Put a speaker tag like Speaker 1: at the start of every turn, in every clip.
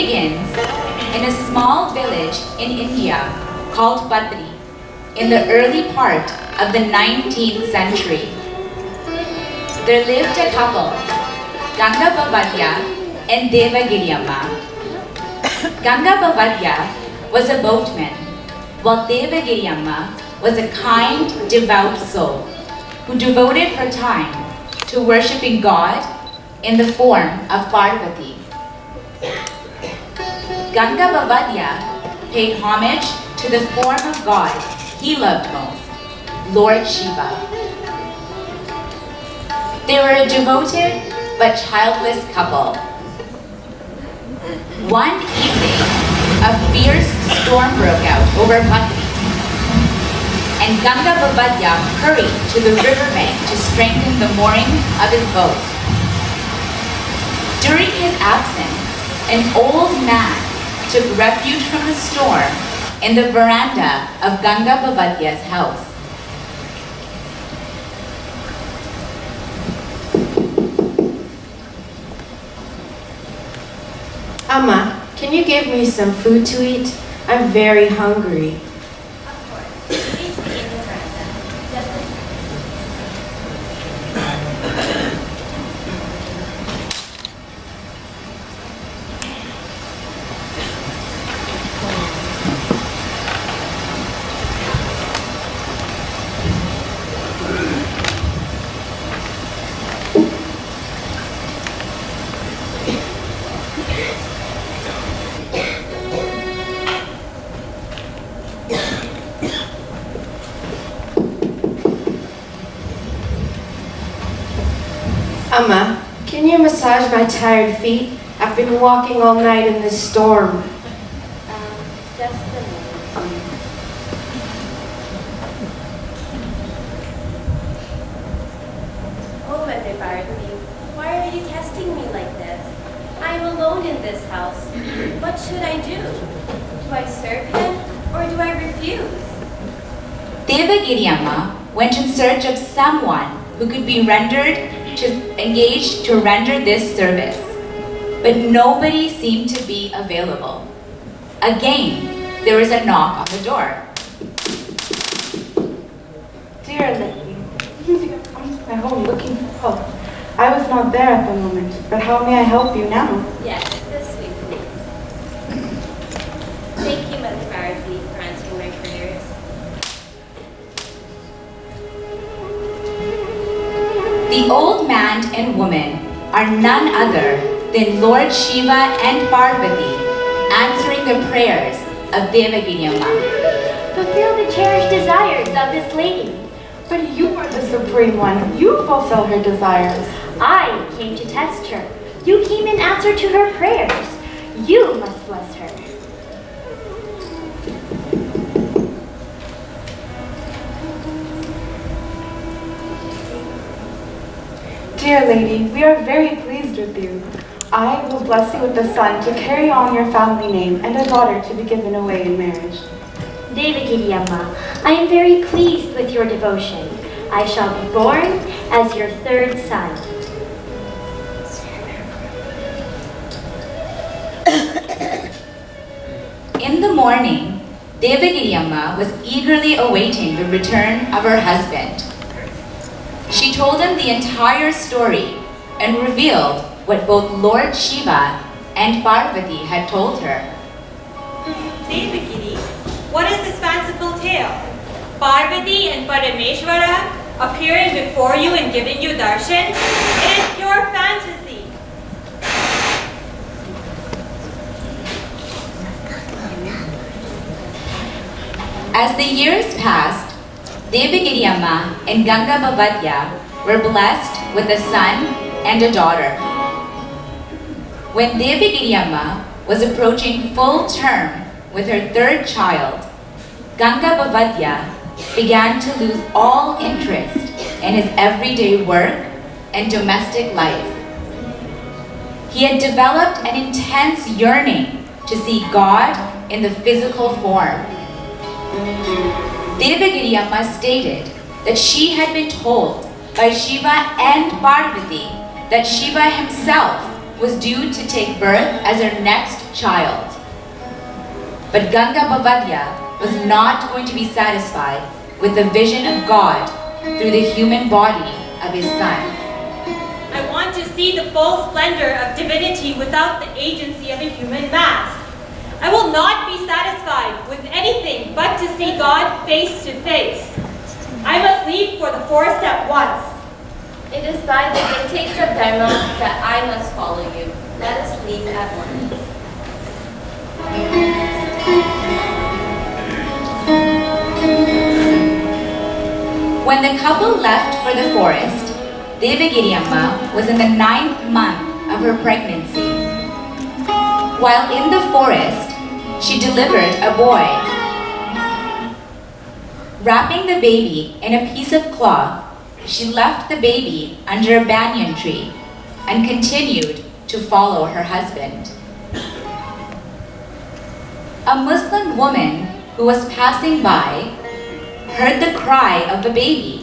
Speaker 1: begins in a small village in India called Badri in the early part of the 19th century. There lived a couple, Ganga Bhavadya and Devagiri Amma. Ganga Bhavadya was a boatman, while Devagiri Amma was a kind, devout soul who devoted her time to worshipping God in the form of Parvati. Ganga Bhavadya paid homage to the form of God he loved most, Lord Shiva. They were a devoted but childless couple. One evening, a fierce storm broke out over Badri, and Ganga Bhavadya hurried to the riverbank to strengthen the moorings of his boat. During his absence, an old man took refuge from the storm in the veranda of Ganga Bhavadya's house.
Speaker 2: Amma, can you give me some food to eat? I'm very hungry.
Speaker 3: Of course. Please be in the veranda. Just a second.
Speaker 2: Amma, can you massage my tired feet? I've been walking all night in this storm.
Speaker 3: Just a minute, please. Oh, Mother Bharati, why are you testing me like this? I am alone in this house. What should I do? Do I serve him or do I refuse?
Speaker 1: Devagiri Amma went in search of someone who could be engaged to render this service, but nobody seemed to be available. Again, there was a knock on the door.
Speaker 4: Dear lady, you have come to my home looking for help. I was not there at the moment, but how may I help you now?
Speaker 3: Yes, this way, please. Thank you, Mother Bharati, for answering my prayers.
Speaker 1: The old man and woman are none other than Lord Shiva and Parvati answering the prayers of Devagiri Amma.
Speaker 5: Fulfill the cherished desires of this lady.
Speaker 4: But you are the Supreme One. You fulfill her desires.
Speaker 5: I came to test her. You came in answer to her prayers. You must bless her.
Speaker 4: Dear lady, we are very pleased with you. I will bless you with a son to carry on your family name and a daughter to be given away in marriage.
Speaker 5: Devagiri Amma, I am very pleased with your devotion. I shall be born as your third son.
Speaker 1: In the morning, Devagiri Amma was eagerly awaiting the return of her husband. She told him the entire story and revealed what both Lord Shiva and Parvati had told her.
Speaker 6: Devagiri, what is this fanciful tale? Parvati and Parameshwara appearing before you and giving you darshan? It is pure fantasy.
Speaker 1: As the years passed, Devagiri Amma and Ganga Bhavadya were blessed with a son and a daughter. When Devagiri Amma was approaching full term with her third child, Ganga Bhavadya began to lose all interest in his everyday work and domestic life. He had developed an intense yearning to see God in the physical form. Devagiri Amma stated that she had been told by Shiva and Parvati that Shiva himself was due to take birth as her next child. But Ganga Bhavadya was not going to be satisfied with the vision of God through the human body of his son.
Speaker 6: I want to see the full splendor of divinity without the agency of a human mask. I will not be satisfied with anything but to see God face to face. I must leave for the forest at once.
Speaker 3: It is by the dictates of Dharma that I must follow you. Let us leave at once.
Speaker 1: When the couple left for the forest, Devagiri Amma was in the 9th month of her pregnancy. While in the forest, she delivered a boy. Wrapping the baby in a piece of cloth, she left the baby under a banyan tree and continued to follow her husband. A Muslim woman who was passing by heard the cry of the baby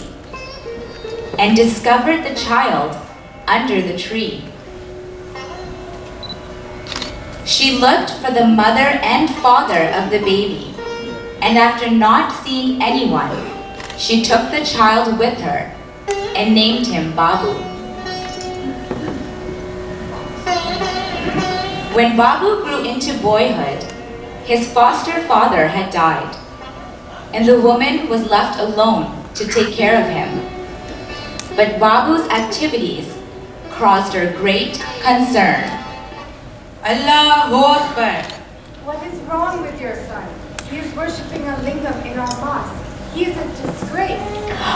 Speaker 1: and discovered the child under the tree. She looked for the mother and father of the baby, and after not seeing anyone, she took the child with her and named him Babu. When Babu grew into boyhood, his foster father had died, and the woman was left alone to take care of him. But Babu's activities caused her great concern.
Speaker 7: Allahu Akbar.
Speaker 8: What is wrong with your son? He is worshipping a lingam in our mosque. He is a disgrace.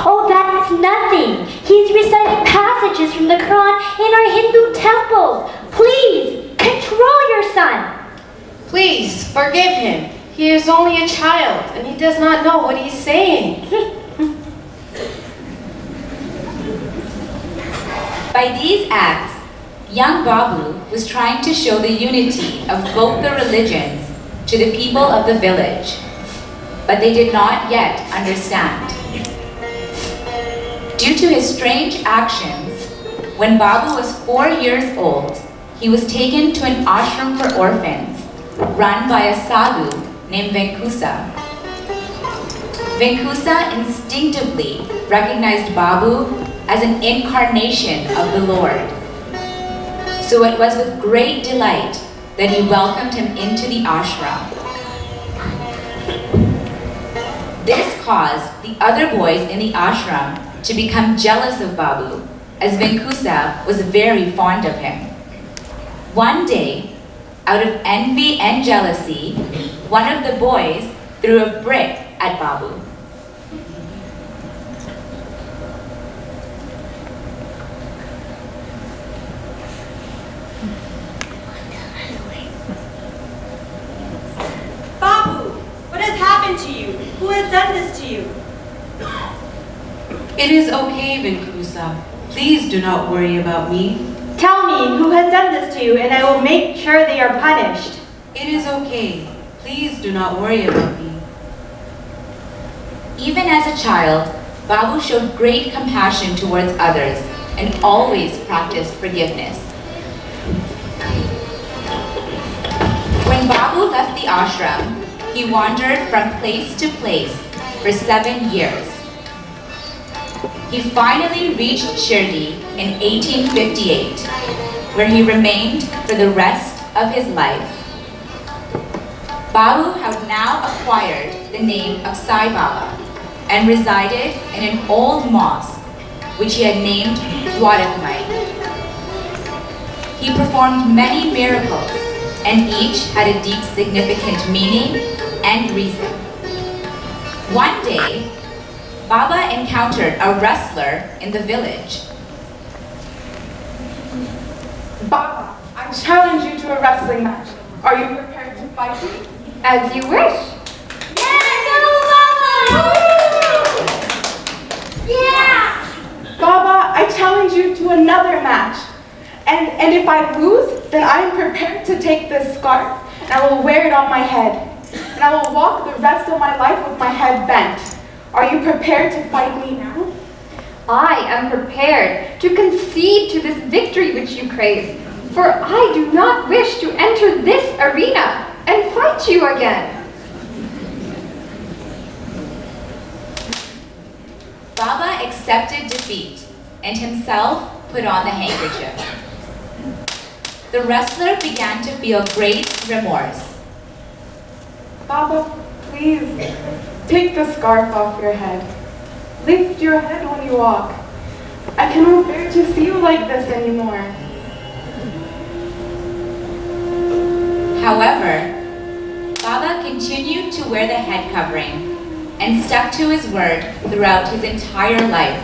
Speaker 5: Oh, that's nothing. He's reciting passages from the Quran in our Hindu temples. Please, control your son.
Speaker 2: Please, forgive him. He is only a child, and he does not know what he's saying.
Speaker 1: By these acts, young Babu was trying to show the unity of both the religions to the people of the village, but they did not yet understand. Due to his strange actions, when Babu was 4 years old, he was taken to an ashram for orphans run by a sadhu named Venkusa. Venkusa instinctively recognized Babu as an incarnation of the Lord. So it was with great delight that he welcomed him into the ashram. This caused the other boys in the ashram to become jealous of Babu, as Venkusa was very fond of him. One day, out of envy and jealousy, one of the boys threw a brick at Babu.
Speaker 6: Babu, what has happened to you? Who has done this to you?
Speaker 7: It is okay, Venkusa. Please do not worry about me.
Speaker 9: Tell me who has done this to you, and I will make sure they are punished.
Speaker 7: It is okay. Please do not worry about me.
Speaker 1: Even as a child, Babu showed great compassion towards others and always practiced forgiveness. When Babu left the ashram, he wandered from place to place for 7 years. He finally reached Shirdi in 1858, where he remained for the rest of his life. Babu had now acquired the name of Sai Baba and resided in an old mosque, which he had named Dwarakamai. He performed many miracles, and each had a deep significant meaning and reason. One day, Baba encountered a wrestler in the village.
Speaker 4: Baba, I challenge you to a wrestling match. Are you prepared to fight me?
Speaker 2: As you wish.
Speaker 4: Baba, I challenge you to another match. And if I lose, then I am prepared to take this scarf and I will wear it on my head. And I will walk the rest of my life with my head bent. Are you prepared to fight me now?
Speaker 10: I am prepared to concede to this victory which you crave.
Speaker 2: for I do not wish to enter this arena and fight you again.
Speaker 1: Baba accepted defeat and himself put on the handkerchief. The wrestler began to feel great remorse.
Speaker 4: Baba, please, take the scarf off your head. Lift your head when you walk. I cannot bear to see you like this anymore.
Speaker 1: However, Baba continued to wear the head covering and stuck to his word throughout his entire life.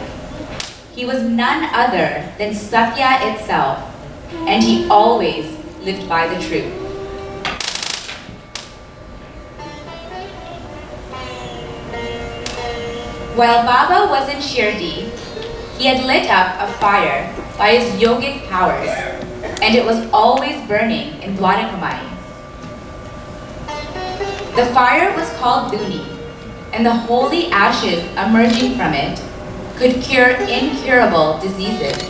Speaker 1: He was none other than Satya itself, and he always lived by the truth. While Baba was in Shirdi, he had lit up a fire by his yogic powers, and it was always burning in Dwarakamai. The fire was called Duni, and the holy ashes emerging from it could cure incurable diseases.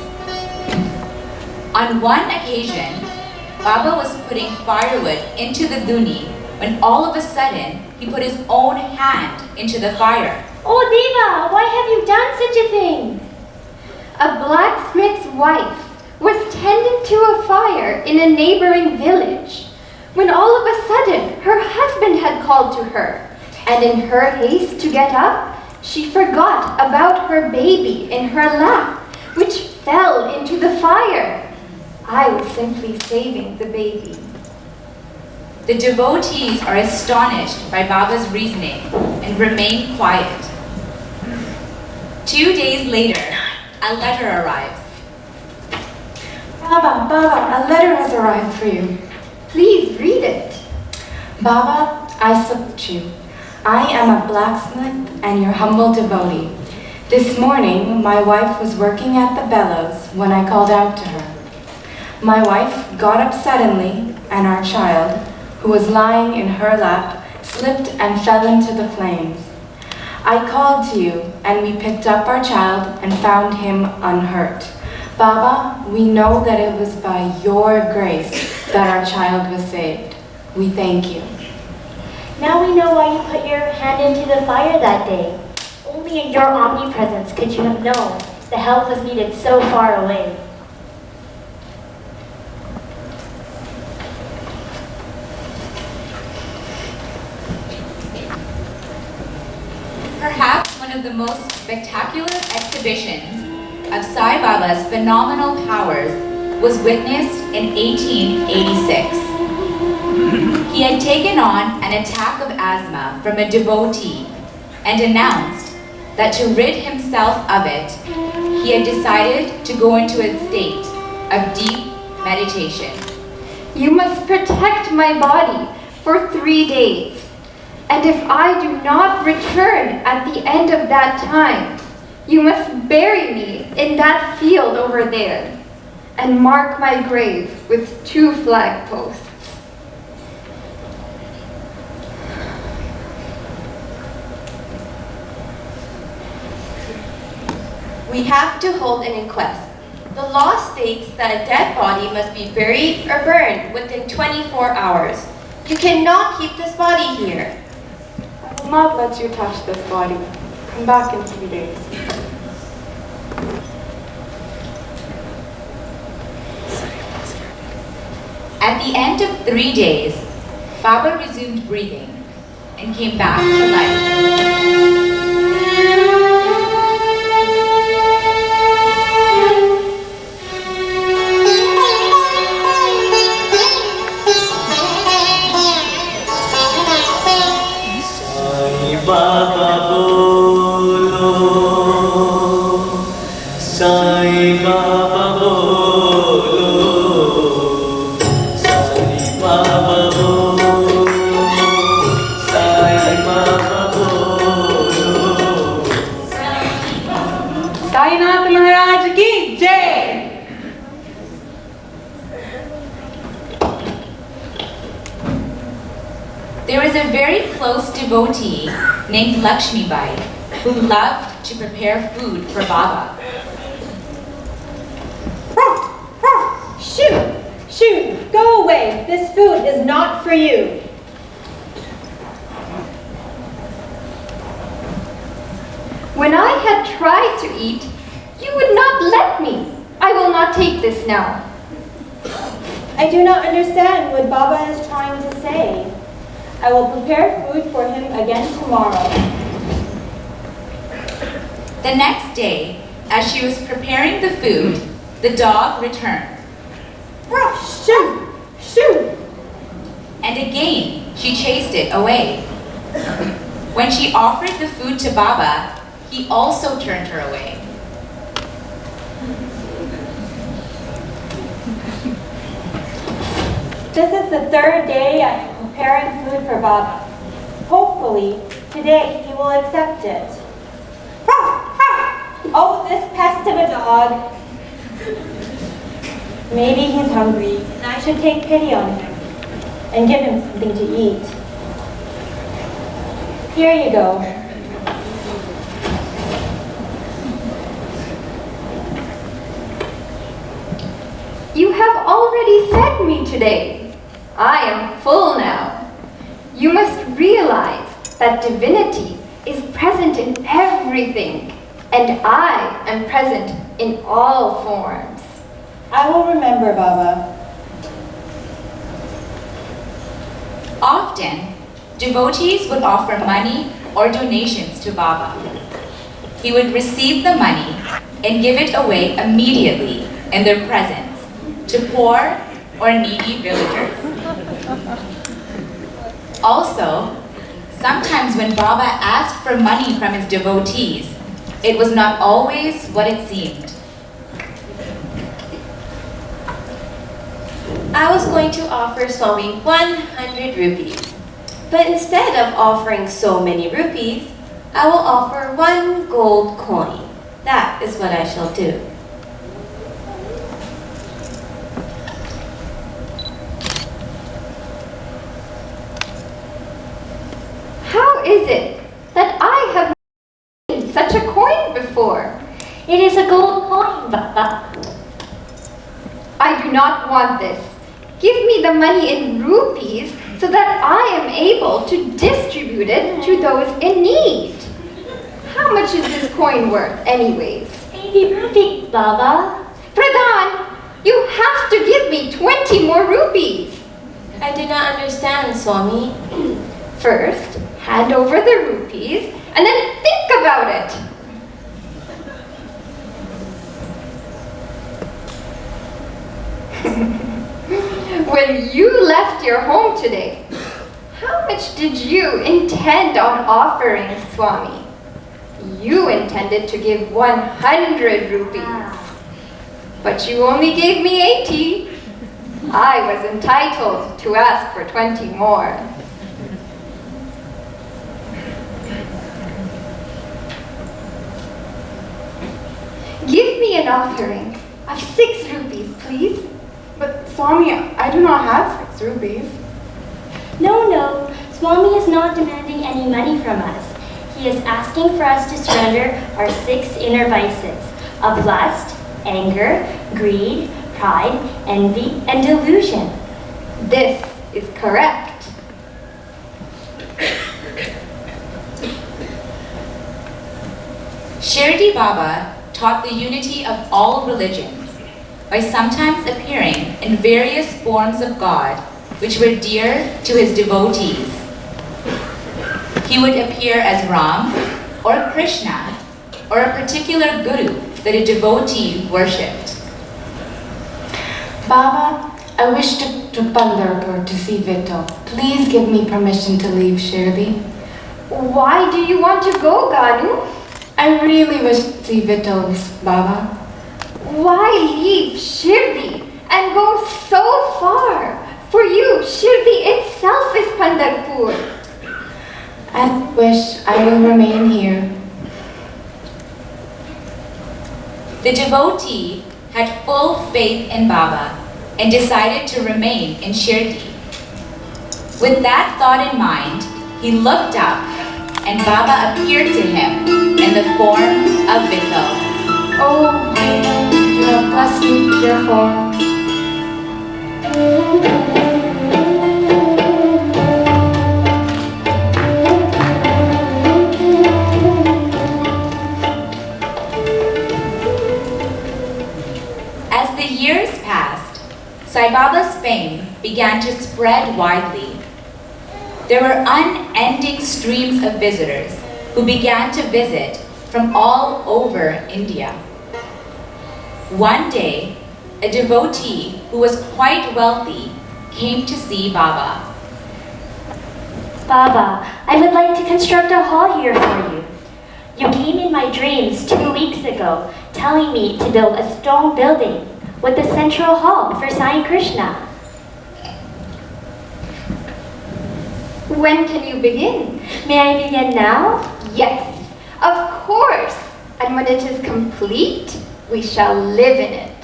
Speaker 1: On one occasion, Baba was putting firewood into the Duni when all of a sudden he put his own hand into the fire.
Speaker 5: Oh, Deva, why have you done such a thing?
Speaker 2: A blacksmith's wife was tending to a fire in a neighboring village when all of a sudden her husband had called to her, and in her haste to get up, she forgot about her baby in her lap, which fell into the fire. I was simply saving the baby.
Speaker 1: The devotees are astonished by Baba's reasoning and remain quiet. 2 days later, a letter arrives.
Speaker 8: Baba, a letter has arrived for you.
Speaker 2: Please read it.
Speaker 8: Baba, I salute you. I am a blacksmith and your humble devotee. This morning, my wife was working at the bellows when I called out to her. My wife got up suddenly, and our child, who was lying in her lap, slipped and fell into the flames. I called to you, and we picked up our child and found him unhurt. Baba, we know that it was by your grace that our child was saved. We thank you.
Speaker 5: Now we know why you put your hand into the fire that day. Only in your omnipresence could you have known the help was needed so far away.
Speaker 1: Perhaps one of the most spectacular exhibitions of Sai Baba's phenomenal powers was witnessed in 1886. He had taken on an attack of asthma from a devotee and announced that to rid himself of it, he had decided to go into a state of deep meditation.
Speaker 2: You must protect my body for 3 days. And if I do not return at the end of that time, you must bury me in that field over there and mark my grave with 2 flagposts.
Speaker 10: We have to hold an inquest. The law states that a dead body must be buried or burned within 24 hours. You cannot keep this body here.
Speaker 4: I will not let you touch this body. Come back in 3 days.
Speaker 1: At the end of 3 days, Baba resumed breathing and came back to life.
Speaker 11: Baba bolo, Sai Baba bolo, Sai Baba bolo, Sai Baba bolo.
Speaker 4: Sainath महाराज की जय.
Speaker 1: There was a very close devotee named Lakshmi Bai who loved to prepare food for Baba.
Speaker 2: Shoo!
Speaker 9: Shoo, go away. This food is not for you.
Speaker 2: When I had tried to eat, you would not let me. I will not take this now.
Speaker 9: I do not understand what Baba is trying to say. I will prepare food for him again tomorrow.
Speaker 1: The next day, as she was preparing the food, the dog returned.
Speaker 9: Shoo, shoo.
Speaker 1: And again, she chased it away. When she offered the food to Baba, he also turned her away.
Speaker 9: This is the third day I am preparing food for Baba. Hopefully, today he will accept it. Oh, this pest of a dog. Maybe he's hungry, and I should take pity on him and give him something to eat. Here you go.
Speaker 2: You have already fed me today. I am full now. You must realize that divinity is present in everything, and I am present in all forms.
Speaker 9: I will remember, Baba.
Speaker 1: Often, devotees would offer money or donations to Baba. He would receive the money and give it away immediately in their presence to poor or needy villagers. Also, sometimes when Baba asked for money from his devotees, it was not always what it seemed.
Speaker 10: I was going to offer Swami 100 rupees. But instead of offering so many rupees, I will offer 1 gold coin. That is what I shall do.
Speaker 2: How is it that I have not seen such a coin before?
Speaker 5: It is a gold coin, Baba.
Speaker 2: I do not want this. Give me the money in rupees so that I am able to distribute it to those in need. How much is this coin worth anyways?
Speaker 5: 80 rupees, Baba.
Speaker 2: Pradhan, you have to give me 20 more rupees.
Speaker 10: I do not understand, Swami.
Speaker 2: First, hand over the rupees and then think about it. When you left your home today, how much did you intend on offering Swami? You intended to give 100 rupees, but you only gave me 80. I was entitled to ask for 20 more. Give me an offering of 6 rupees, please.
Speaker 4: But Swami, I do not have 6 rupees.
Speaker 5: No, Swami is not demanding any money from us. He is asking for us to surrender our 6 inner vices of lust, anger, greed, pride, envy, and delusion.
Speaker 2: This is correct.
Speaker 1: Shirdi Baba taught the unity of all religions by sometimes appearing in various forms of God which were dear to his devotees. He would appear as Ram or Krishna or a particular guru that a devotee worshipped.
Speaker 8: Baba, I wish to Pandharpur to see Vittal. Please give me permission to leave Shirdi.
Speaker 2: Why do you want to go, Ganu?
Speaker 8: I really wish to see Vittal, Baba.
Speaker 2: Why leave Shirdi and go so far? For you, Shirdi itself is Pandharpur.
Speaker 8: I wish I will remain here.
Speaker 1: The devotee had full faith in Baba and decided to remain in Shirdi. With that thought in mind, he looked up and Baba appeared to him in the form of Vittal.
Speaker 8: Oh, you have blessed me with your form.
Speaker 1: Baba's fame began to spread widely. There were unending streams of visitors who began to visit from all over India. One day, a devotee who was quite wealthy came to see Baba.
Speaker 5: Baba, I would like to construct a hall here for you. You came in my dreams 2 weeks ago, telling me to build a stone building with a central hall for Sai Krishna.
Speaker 2: When can you begin?
Speaker 5: May I begin now?
Speaker 2: Yes, of course. And when it is complete, we shall live in it.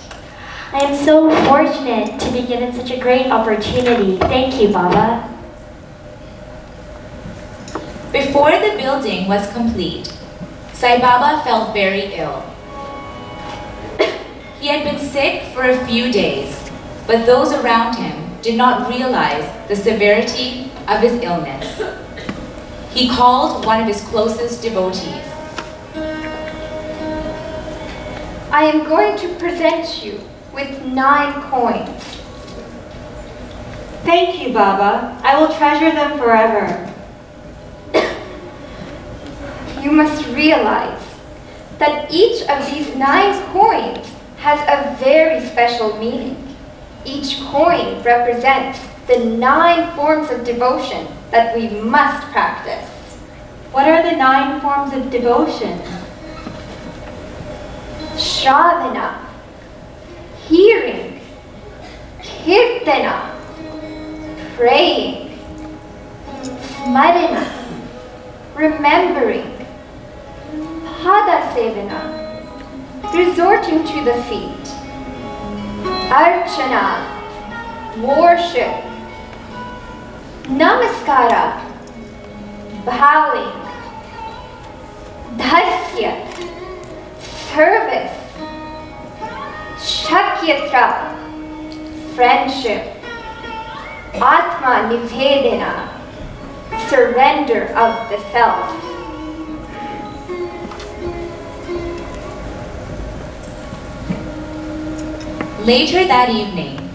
Speaker 5: I am so fortunate to be given such a great opportunity. Thank you, Baba.
Speaker 1: Before the building was complete, Sai Baba felt very ill. He had been sick for a few days, but those around him did not realize the severity of his illness. He called one of his closest devotees.
Speaker 2: I am going to present you with 9 coins.
Speaker 9: Thank you, Baba. I will treasure them forever.
Speaker 2: You must realize that each of these 9 coins has a very special meaning. Each coin represents the 9 forms of devotion that we must practice.
Speaker 9: What are the 9 forms of devotion?
Speaker 2: Shravana, hearing, kirtana, praying, smarana, remembering, padasevana, resorting to the feet, archana, worship, namaskara, bowing, dasya, service, shakyatra, friendship, atma nivedana, surrender of the self.
Speaker 1: Later that evening,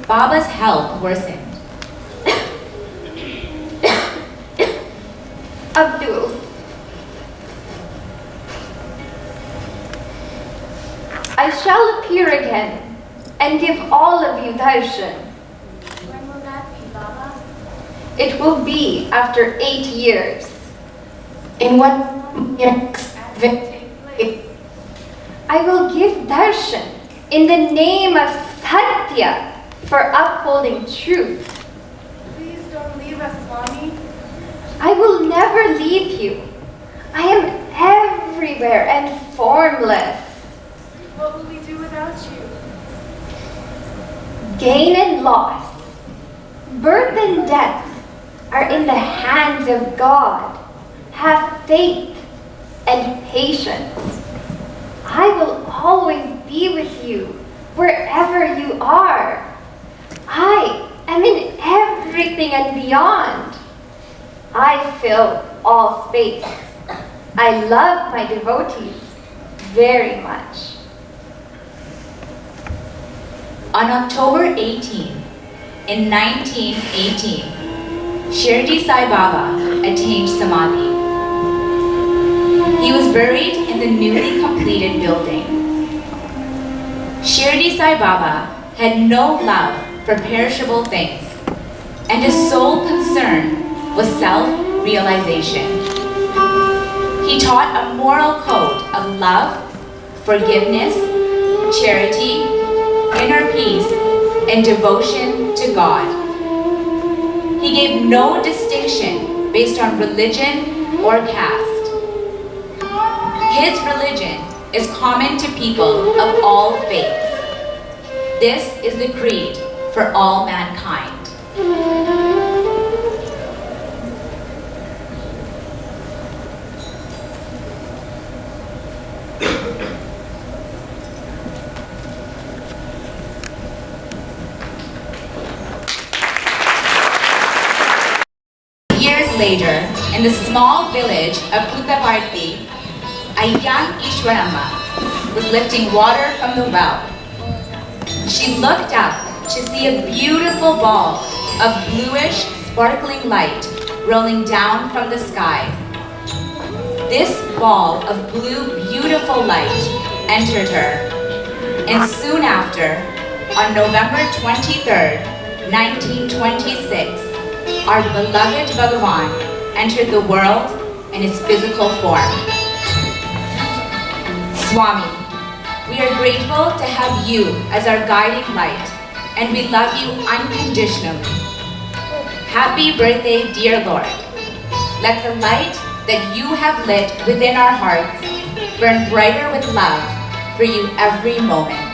Speaker 1: Baba's health worsened.
Speaker 2: Abdul, I shall appear again and give all of you darshan.
Speaker 3: When will that be, Baba?
Speaker 2: It will be after 8 years.
Speaker 8: In what next
Speaker 2: I will give darshan in the name of Satya for upholding truth.
Speaker 4: Please don't leave us, Swami.
Speaker 2: I will never leave you. I am everywhere and formless.
Speaker 4: What will we do without you?
Speaker 2: Gain and loss, birth and death are in the hands of God. Have faith and patience. I will always be with you wherever you are. I am in everything and beyond. I fill all space. I love my devotees very much.
Speaker 1: On October 18, in 1918, Shirdi Sai Baba attained Samadhi. He was buried in the newly completed building. Shirdi Sai Baba had no love for perishable things, and his sole concern was self-realization. He taught a moral code of love, forgiveness, charity, inner peace, and devotion to God. He gave no distinction based on religion or caste. His religion is common to people of all faiths. This is the creed for all mankind. Years later, in the small village of Puttaparthi, a young Ishwarama was lifting water from the well. She looked up to see a beautiful ball of bluish, sparkling light rolling down from the sky. This ball of blue, beautiful light entered her, and soon after, on November 23rd, 1926, our beloved Bhagavan entered the world in his physical form. Swami, we are grateful to have you as our guiding light, and we love you unconditionally. Happy birthday, dear Lord. Let the light that you have lit within our hearts burn brighter with love for you every moment.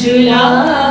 Speaker 12: झूला